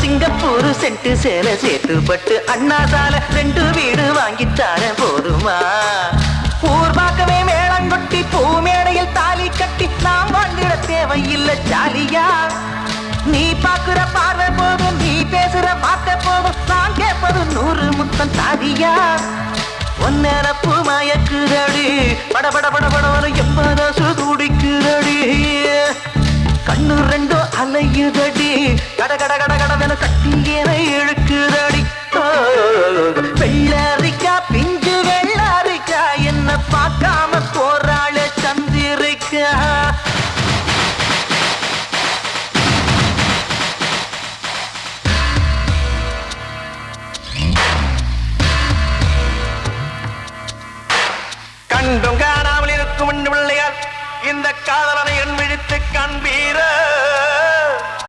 Singapore set சேலை சேர்த்துப்பட்டு அண்ணா சாலை 2 வீடு வாங்கித்தார போதுமா? ஊர் பார்க்கவே மேளங்கொட்டி பூ மேடையில் தாலி கட்டி நாம் வாழ்ந்திட தேவையில்லை ஜாலியா. நீ பாக்குற பார்வை போதும், நீ பேசுற வார்த்தை போதும், நான் கேட்பது 100 முத்தம் தாதியா. ஒன்னப்பு மயக்குதடி, படபட படபட எப்பதாசு துடிக்குதடி, கண்ணு 2 அலையுதடி, கட கட கட கடவென கட்டி என இழுக்குதடி.